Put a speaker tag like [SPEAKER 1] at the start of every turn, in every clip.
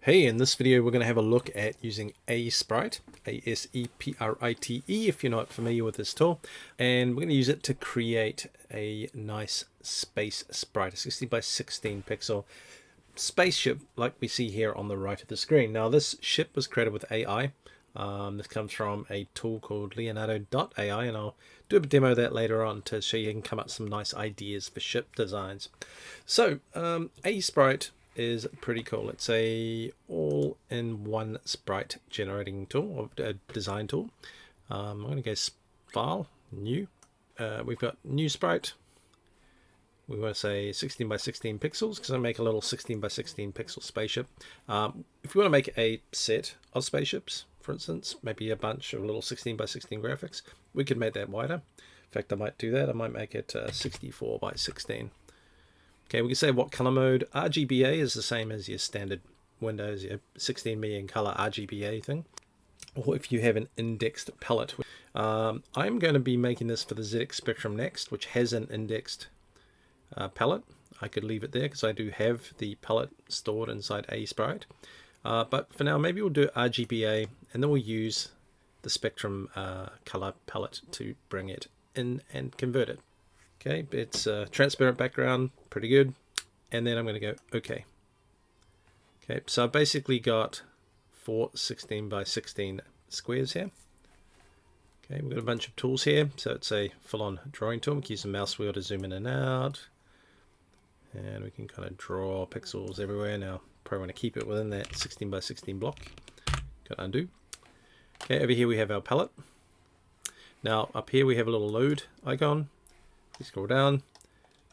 [SPEAKER 1] Hey, in this video we're going to have a look at using Aseprite, Aseprite if you're not familiar with this tool, and we're going to use it to create a nice space sprite, a 16 by 16 pixel spaceship like we see here on the right of the screen. Now this ship was created with AI. This comes from a tool called Leonardo.ai, and I'll do a demo of that later on to show you can come up with some nice ideas for ship designs. So Aseprite is pretty cool. It's a all-in-one sprite generating tool, or design tool. I'm going to go File, New. We've got New Sprite. We want to say 16 by 16 pixels because I make a little 16 by 16 pixel spaceship. If you want to make a set of spaceships, for instance, maybe a bunch of little 16 by 16 graphics, we could make that wider. In fact, I might do that. I might make it 64 by 16. Okay, we can say what color mode. RGBA is the same as your standard Windows, your 16 million color RGBA thing. Or if you have an indexed palette. I'm going to be making this for the ZX Spectrum Next, which has an indexed palette. I could leave it there because I do have the palette stored inside Aseprite. But for now, maybe we'll do RGBA, and then we'll use the Spectrum color palette to bring it in and convert it. Okay, it's a transparent background, pretty good. And then I'm going to go OK. Okay, so I basically got 4 16 by 16 squares here. Okay, we've got a bunch of tools here. So it's a full-on drawing tool. We can use the mouse wheel to zoom in and out. And we can kind of draw pixels everywhere. Now, probably want to keep it within that 16 by 16 block. Got undo. Okay, over here we have our palette. Now, up here we have a little load icon. We scroll down,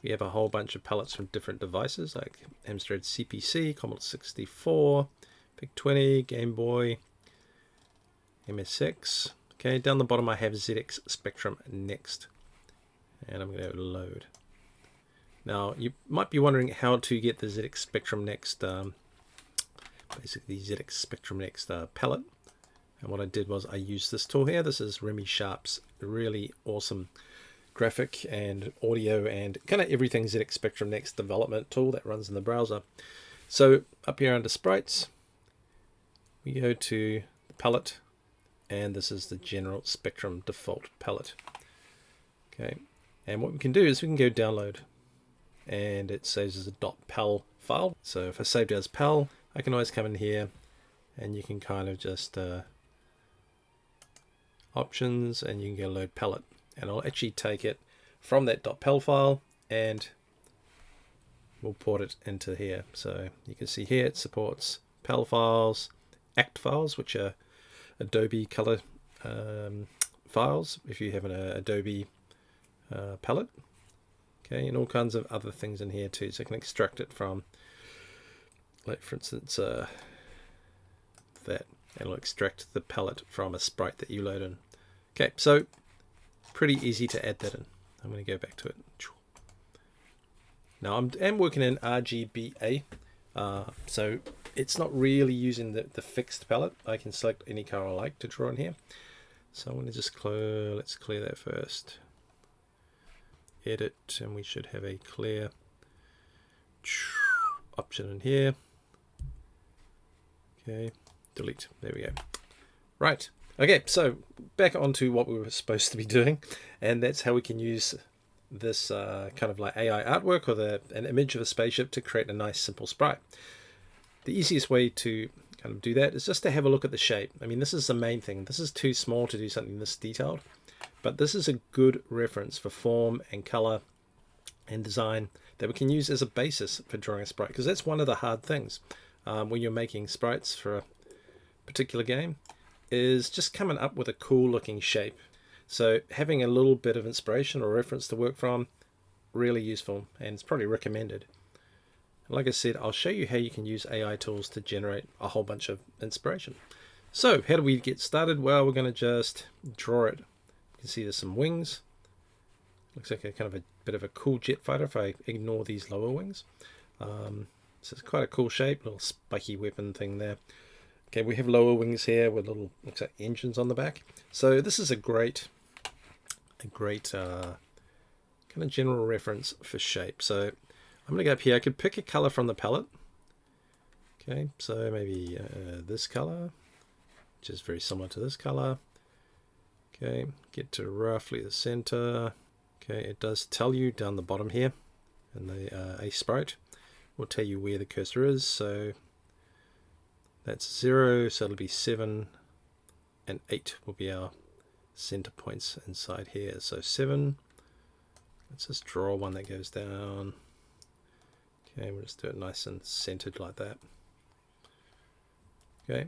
[SPEAKER 1] we have a whole bunch of palettes from different devices like Amstrad CPC, Commodore 64, VIC-20, Game Boy, MSX. Okay, down the bottom I have ZX Spectrum Next, and I'm going to load. Now you might be wondering how to get the ZX Spectrum Next, basically ZX Spectrum Next palette. And what I did was I used this tool here. This is Remy Sharp's really awesome graphic and audio and kind of everything ZX Spectrum Next development tool that runs in the browser. So up here under sprites, we go to the palette, and this is the general Spectrum default palette. Okay, and what we can do is we can go download, and it saves as a .pal file. So if I saved it as PAL, I can always come in here and you can kind of just options, and you can go load palette. And I'll actually take it from that .pal file and we'll port it into here. So you can see here it supports PAL files, ACT files, which are Adobe color files if you have an Adobe palette. Okay, and all kinds of other things in here too. So I can extract it from, like for instance, that, and it'll extract the palette from a sprite that you load in. Okay, so pretty easy to add that in. I'm going to go back to it. Now I'm working in RGBA, so it's not really using the fixed palette. I can select any color I like to draw in here. So I'm going to just let's clear that first. Edit, and we should have a clear option in here. Okay, delete. There we go. Right. Okay, so back onto what we were supposed to be doing, and that's how we can use this kind of like AI artwork or an image of a spaceship to create a nice simple sprite. The easiest way to kind of do that is just to have a look at the shape. I mean, this is the main thing. This is too small to do something this detailed, but this is a good reference for form and color and design that we can use as a basis for drawing a sprite, because that's one of the hard things when you're making sprites for a particular game, is just coming up with a cool looking shape. So having a little bit of inspiration or reference to work from, really useful, and it's probably recommended. Like I said, I'll show you how you can use AI tools to generate a whole bunch of inspiration. So how do we get started? Well, we're going to just draw it. You can see there's some wings. Looks like a kind of a bit of a cool jet fighter if I ignore these lower wings. So it's quite a cool shape, little spiky weapon thing there. Okay, we have lower wings here with little, looks like engines on the back. So this is a great kind of general reference for shape. So I'm going to go up here. I could pick a color from the palette. Okay, so maybe this color, which is very similar to this color. Okay, get to roughly the center. Okay, it does tell you down the bottom here in the Aseprite, will tell you where the cursor is. So that's 0, so it'll be 7 and 8 will be our center points inside here. So 7, let's just draw one that goes down. Okay, we'll just do it nice and centered like that. Okay,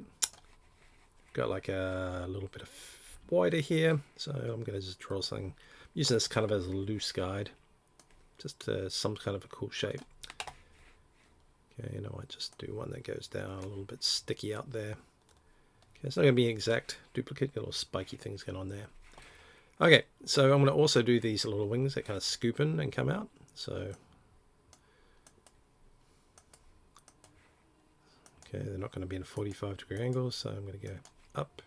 [SPEAKER 1] got like a little bit of wider here, so I'm going to just draw something, using this kind of as a loose guide, just some kind of a cool shape. Okay, and I might just do one that goes down a little bit sticky out there. Okay, it's not going to be an exact duplicate, got little spiky things going on there. Okay, so I'm going to also do these little wings that kind of scoop in and come out. So okay, they're not going to be in a 45-degree angle, so I'm going to go up,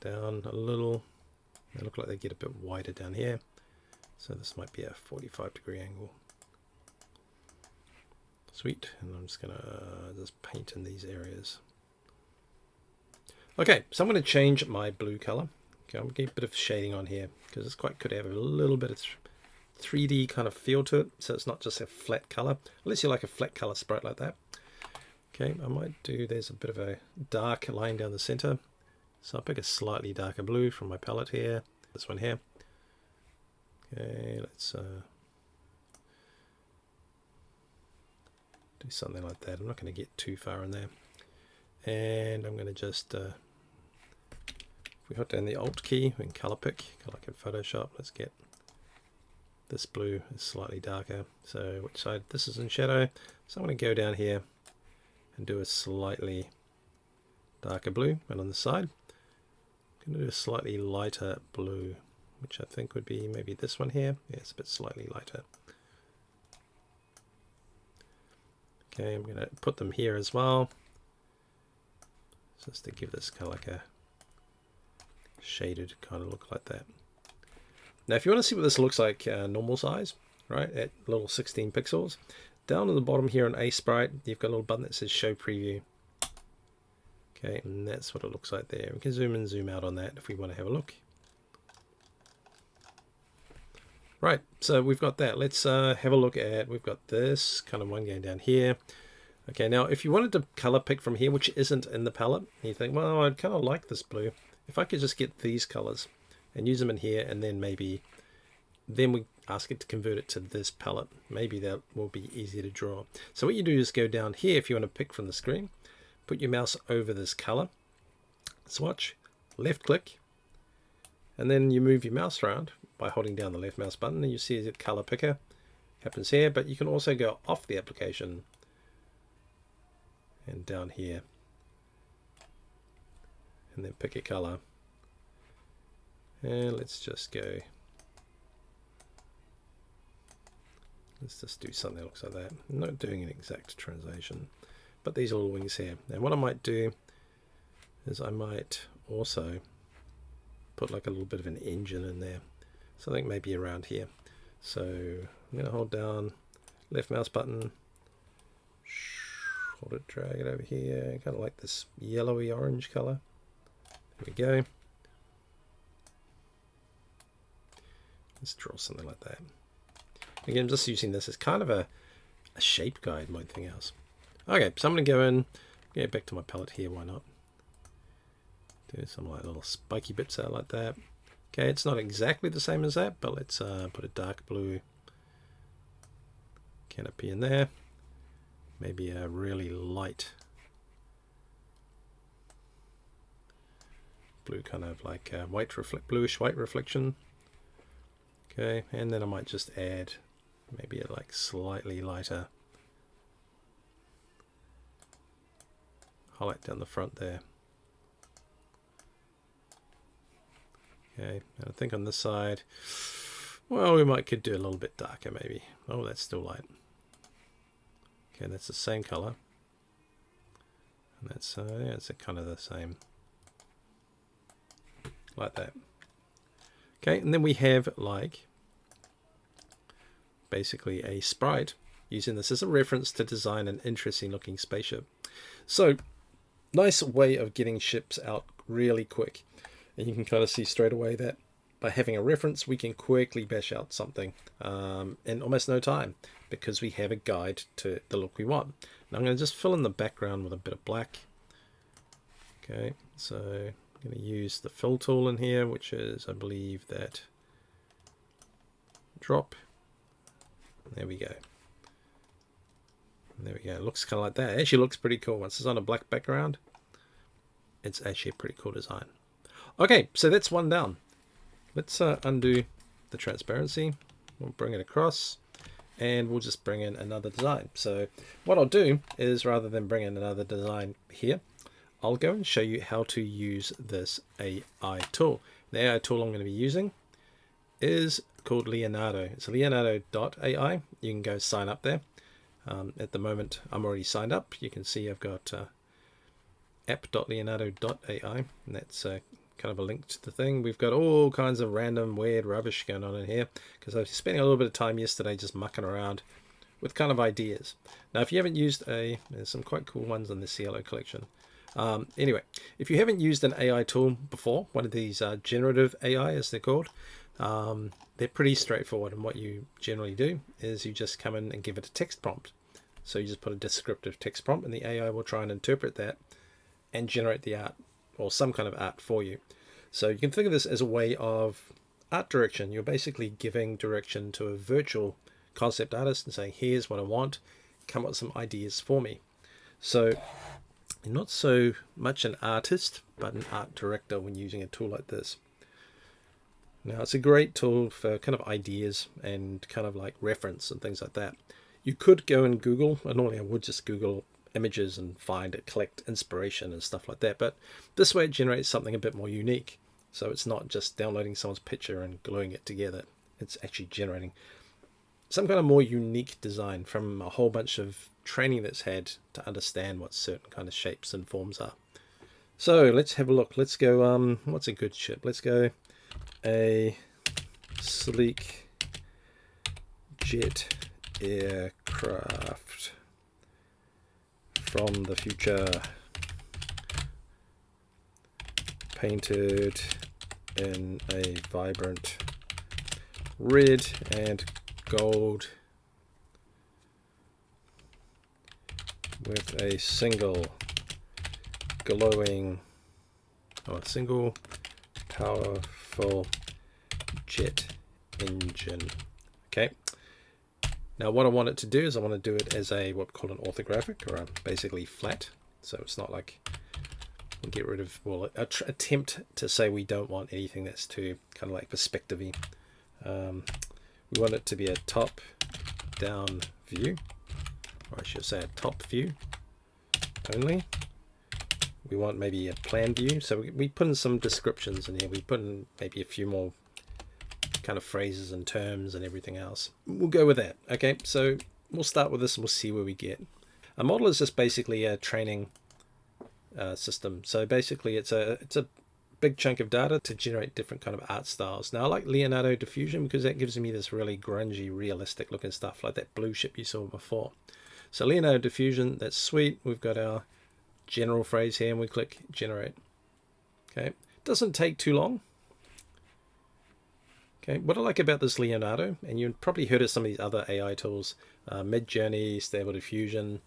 [SPEAKER 1] down a little. They look like they get a bit wider down here, so this might be a 45-degree angle. Sweet, and I'm just going to just paint in these areas. Okay, so I'm going to change my blue color. Okay, I'm going to get a bit of shading on here because it's quite could have a little bit of 3D kind of feel to it, so it's not just a flat color, unless you like a flat color sprite like that. Okay, I might do, there's a bit of a dark line down the center, so I'll pick a slightly darker blue from my palette here, this one here. Okay, let's do something like that. I'm not going to get too far in there, and I'm going to just if we hold down the Alt key, we can color pick, like in Photoshop. Let's get this blue is slightly darker, so which side? This is in shadow, so I'm going to go down here and do a slightly darker blue, and on the side I'm going to do a slightly lighter blue, which I think would be maybe this one here. Yeah, it's a bit slightly lighter. Okay, I'm going to put them here as well, just to give this kind of like a shaded kind of look like that. Now if you want to see what this looks like normal size, right, at little 16 pixels, down at the bottom here on Aseprite, you've got a little button that says Show Preview. Okay, and that's what it looks like there. We can zoom in, zoom out on that if we want to have a look. Right, so we've got that. Let's have a look at, we've got this kind of one going down here. Okay, now if you wanted to color pick from here, which isn't in the palette, you think, well, I'd kind of like this blue. If I could just get these colors and use them in here, and then maybe, then we ask it to convert it to this palette. Maybe that will be easier to draw. So what you do is go down here if you want to pick from the screen, put your mouse over this color swatch, left click, and then you move your mouse around by holding down the left mouse button, and you see the color picker happens here. But you can also go off the application and down here and then pick a color, and let's just go, let's just do something that looks like that. I'm not doing an exact translation, but these are little wings here. And what I might do is I might also put like a little bit of an engine in there, something maybe around here. So I'm going to hold down left mouse button, hold it, drag it over here, kind of like this yellowy orange color. There we go. Let's draw something like that. Again, I'm just using this as kind of a shape guide more than anything else. Okay, so I'm going to go in, get back to my palette here, why not? Do some like little spiky bits out like that. Okay, it's not exactly the same as that, but let's put a dark blue canopy in there. Maybe a really light blue, kind of like bluish white reflection. Okay, and then I might just add maybe a like slightly lighter highlight down the front there. Okay, and I think on this side, well, we could do a little bit darker maybe. Oh, that's still light. Okay, that's the same color, and that's yeah, it's kind of the same, like that. Okay, and then we have like basically a sprite using this as a reference to design an interesting looking spaceship. So nice way of getting ships out really quick. And you can kind of see straight away that by having a reference, we can quickly bash out something in almost no time because we have a guide to the look we want. Now I'm going to just fill in the background with a bit of black. Okay, so I'm going to use the fill tool in here, which is, I believe, that drop. There we go. There we go. It looks kind of like that. It actually looks pretty cool. Once it's on a black background, it's actually a pretty cool design. Okay, so that's one down. Let's undo the transparency. We'll bring it across and we'll just bring in another design. So what I'll do is, rather than bring in another design here, I'll go and show you how to use this AI tool. The AI tool I'm going to be using is called Leonardo. It's leonardo.ai. You can go sign up there. At the moment, I'm already signed up. You can see I've got app.leonardo.ai, and that's kind of a link to the thing. We've got all kinds of random weird rubbish going on in here because I was spending a little bit of time yesterday just mucking around with kind of ideas. Now, if you haven't used there's some quite cool ones in the CLO collection. Anyway, if you haven't used an AI tool before, one of these generative AI as they're called, they're pretty straightforward, and what you generally do is you just come in and give it a text prompt. So you just put a descriptive text prompt and the AI will try and interpret that and generate the art or some kind of art for you. So you can think of this as a way of art direction. You're basically giving direction to a virtual concept artist and saying, here's what I want, come up with some ideas for me. So you're not so much an artist, but an art director when using a tool like this. Now, it's a great tool for kind of ideas and kind of like reference and things like that. You could go and Google, and normally I would just Google images and find it, collect inspiration and stuff like that. But this way it generates something a bit more unique. So it's not just downloading someone's picture and gluing it together. It's actually generating some kind of more unique design from a whole bunch of training that's had to understand what certain kind of shapes and forms are. So let's have a look. Let's go, what's a good ship? Let's go a sleek jet aircraft from the future, painted in a vibrant red and gold with a single glowing, a single powerful jet engine. Okay. Now what I want it to do is I want to do it as a what we call an orthographic, or a basically flat. So it's not like we'll get rid of, well, attempt to say we don't want anything that's too kind of like perspective-y. We want it to be a top down view, or I should say a top view only. We want maybe a plan view. So we put in some descriptions in here. We put in maybe a few more kind of phrases and terms and everything else. We'll go with that. Okay, so we'll start with this and we'll see where we get. A model is just basically a training system. So basically it's a big chunk of data to generate different kind of art styles. Now I like Leonardo Diffusion because that gives me this really grungy, realistic looking stuff like that blue ship you saw before. So Leonardo Diffusion, that's sweet. We've got our general phrase here and we click generate. Okay, doesn't take too long. Okay, what I like about this Leonardo, and you've probably heard of some of these other AI tools, Midjourney, Stable Diffusion,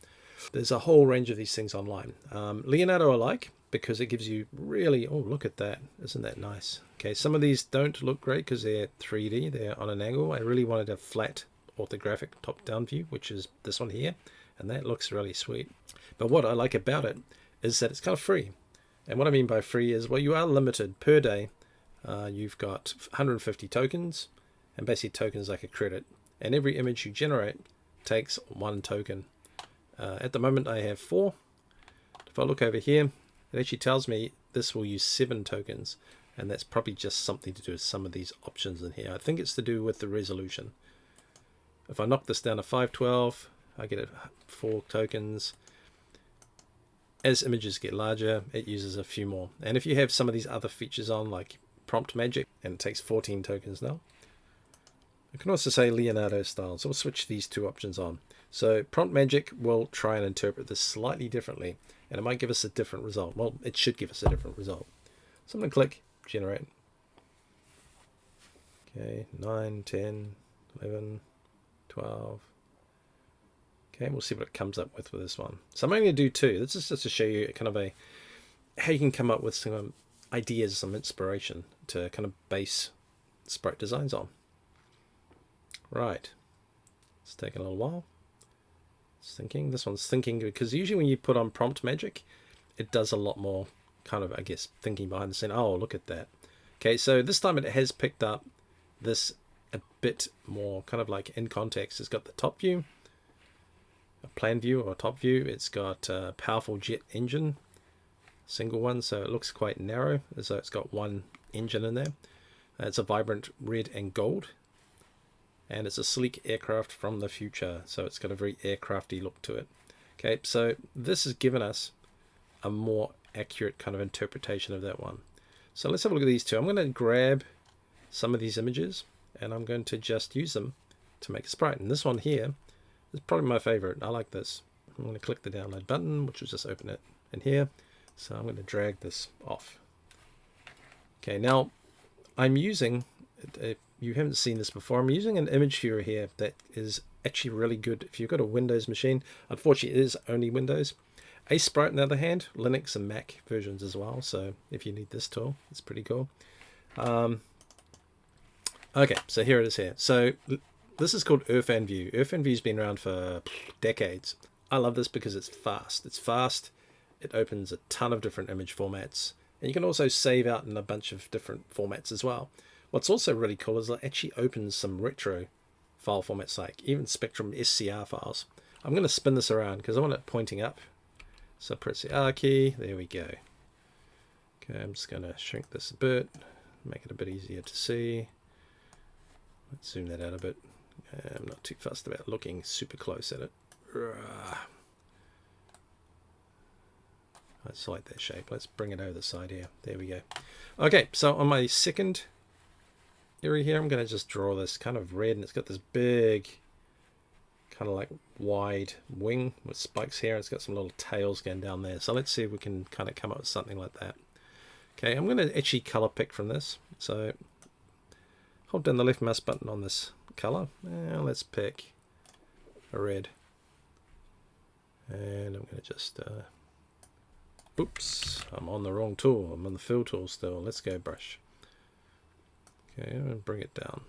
[SPEAKER 1] there's a whole range of these things online. Leonardo I like because it gives you really, oh look at that, isn't that nice? Okay, some of these don't look great because they're 3D, they're on an angle. I really wanted a flat orthographic top-down view, which is this one here, and that looks really sweet. But what I like about it is that it's kind of free. And what I mean by free is, well, you are limited per day. You've got 150 tokens, and basically tokens like a credit, and every image you generate takes 1 token. At the moment I have 4. If I look over here, it actually tells me this will use 7 tokens, and that's probably just something to do with some of these options in here. I think it's to do with the resolution. If I knock this down to 512, I get 4 tokens. As images get larger, it uses a few more. And if you have some of these other features on, like prompt magic, and it takes 14 tokens now. I can also say Leonardo style, so we'll switch these 2 options on. So prompt magic will try and interpret this slightly differently, and it might give us a different result. Well, it should give us a different result. So I'm going to click generate. Okay, 9, 10, 11, 12. Okay, we'll see what it comes up with this one. So I'm only going to do 2. This is just to show you kind of how you can come up with some ideas, some inspiration to kind of base sprite designs on. Right, it's taking a little while. It's thinking. This one's thinking because usually when you put on prompt magic, it does a lot more kind of, I guess, thinking behind the scene. Oh, look at that. Okay, so this time it has picked up this a bit more kind of like in context. It's got the top view, a plan view or top view. It's got a powerful jet engine, single one, so it looks quite narrow, as though it's got one engine in there. It's a vibrant red and gold, and it's a sleek aircraft from the future, so it's got a very aircrafty look to it. Okay, so this has given us a more accurate kind of interpretation of that one. So let's have a look at these two. I'm going to grab some of these images and I'm going to just use them to make a sprite. And this one here is probably my favorite. I like this. I'm going to click the download button, which will just open it in here. So I'm going to drag this off. Okay, now I'm using, if you haven't seen this before, I'm using an image viewer here that is actually really good if you've got a Windows machine. Unfortunately, it is only Windows. Aseprite, on the other hand, Linux and Mac versions as well. So if you need this tool, it's pretty cool. Okay, so here it is here. So this is called Earth View. Earth View's been around for decades. I love this because it's fast. It's fast. It opens a ton of different image formats. And you can also save out in a bunch of different formats as well. What's also really cool is it actually opens some retro file formats, like even Spectrum SCR files. I'm going to spin this around because I want it pointing up. So press the R key, there we go. Okay, I'm just going to shrink this a bit, make it a bit easier to see. Let's zoom that out a bit. I'm not too fussed about looking super close at it. I just like that shape. Let's bring it over the side here. There we go. Okay, so on my second area here, I'm going to just draw this kind of red, and it's got this big kind of like wide wing with spikes here. It's got some little tails going down there. So let's see if we can kind of come up with something like that. Okay, I'm going to actually color pick from this. So hold down the left mouse button on this color. And let's pick a red. And I'm going to just, oops, I'm on the wrong tool. I'm on the fill tool still. Let's go brush. Okay, I'm going to bring it down.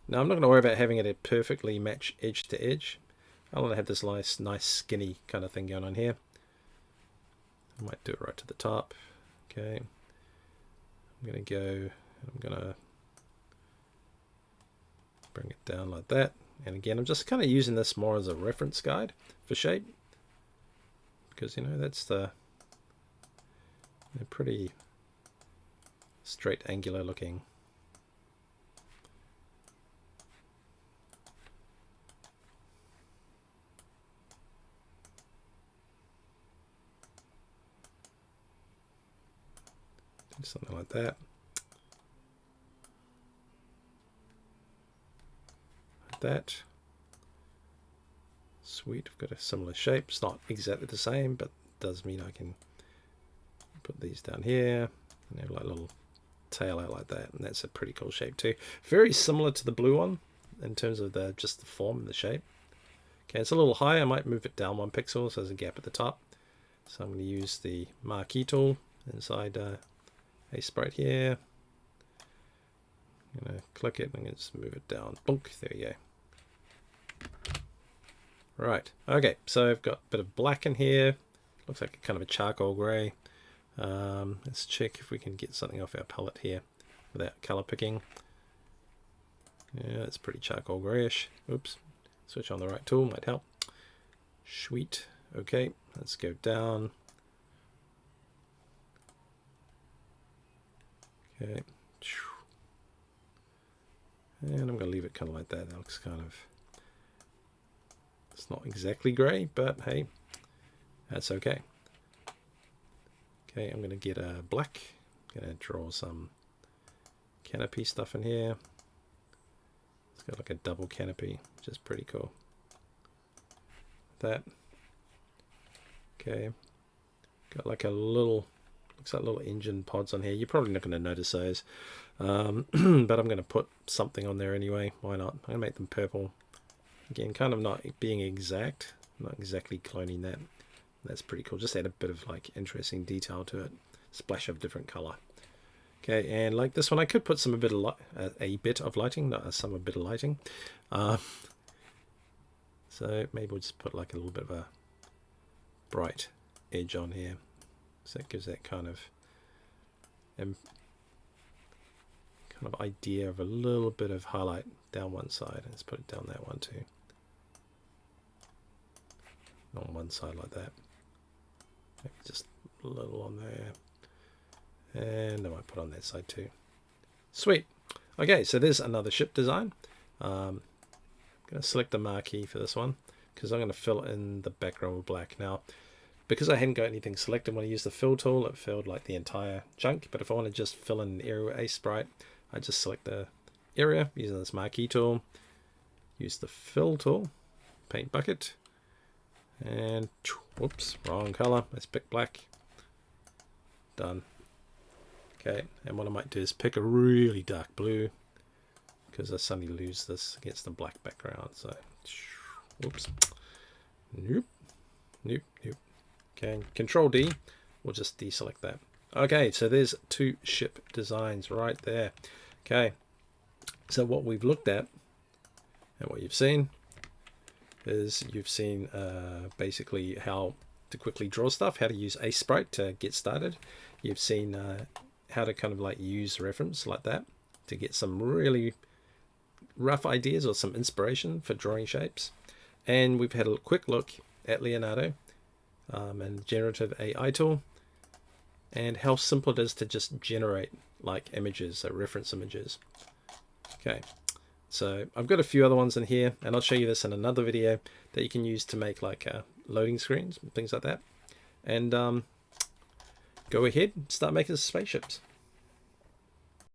[SPEAKER 1] Now I'm not going to worry about having it perfectly match edge to edge. I want to have this nice skinny kind of thing going on here. I might do it right to the top. Okay, I'm going to go, I'm going to bring it down like that. And again, I'm just kind of using this more as a reference guide for shape, because you know that's the pretty straight angular looking. Something like that. Like that. Sweet, I've got a similar shape. It's not exactly the same, but it does mean I can put these down here and have like a little tail out like that, and that's a pretty cool shape too. Very similar to the blue one in terms of just the form and the shape. Okay, it's a little high. I might move it down 1 pixel so there's a gap at the top. So I'm going to use the marquee tool inside Aseprite here. I'm going to click it and I'm going to just move it down. Bonk, there you go. Right, okay, so I've got a bit of black in here. Looks like a kind of a charcoal grey. Let's check if we can get something off our palette here without colour picking. Yeah, it's pretty charcoal greyish. Oops, switch on the right tool might help. Sweet, okay, let's go down. Okay, and I'm going to leave it kind of like that. That looks kind of, it's not exactly grey, but hey, that's okay. Okay, I'm going to get a black. I'm going to draw some canopy stuff in here. It's got like a double canopy, which is pretty cool. that. Okay, got like a little, looks like little engine pods on here. You're probably not going to notice those, but I'm going to put something on there anyway. Why not? I'm going to make them purple. Again, kind of not being exact, not exactly cloning that. That's pretty cool. Just add a bit of like interesting detail to it. Splash of different color. Okay, and like this one, I could put a bit of lighting, not some a bit of lighting. So maybe we'll just put like a little bit of a bright edge on here. So that gives that kind of idea of a little bit of highlight down one side. Let's put it down that one too. On one side like that. Maybe just a little on there. And I might put on that side too. Sweet. Okay, so there's another ship design. I'm going to select the marquee for this one because I'm going to fill in the background with black. Now, because I hadn't got anything selected when I used the fill tool, it filled like the entire chunk. But if I want to just fill in an area with Aseprite, I just select the area using this marquee tool, use the fill tool, paint bucket, and whoops, wrong color. Let's pick black. Done. Okay, and what I might do is pick a really dark blue because I suddenly lose this against the black background. So, whoops. Nope. Nope. Nope. Okay, Control D. We'll just deselect that. Okay, so there's two ship designs right there. Okay, so what we've looked at and what you've seen is basically how to quickly draw stuff, how to use Aseprite to get started. You've seen how to kind of like use reference like that to get some really rough ideas or some inspiration for drawing shapes. And we've had a quick look at Leonardo and generative AI tool and how simple it is to just generate like images, so reference images. Okay, so I've got a few other ones in here and I'll show you this in another video that you can use to make like loading screens and things like that. And go ahead, start making spaceships.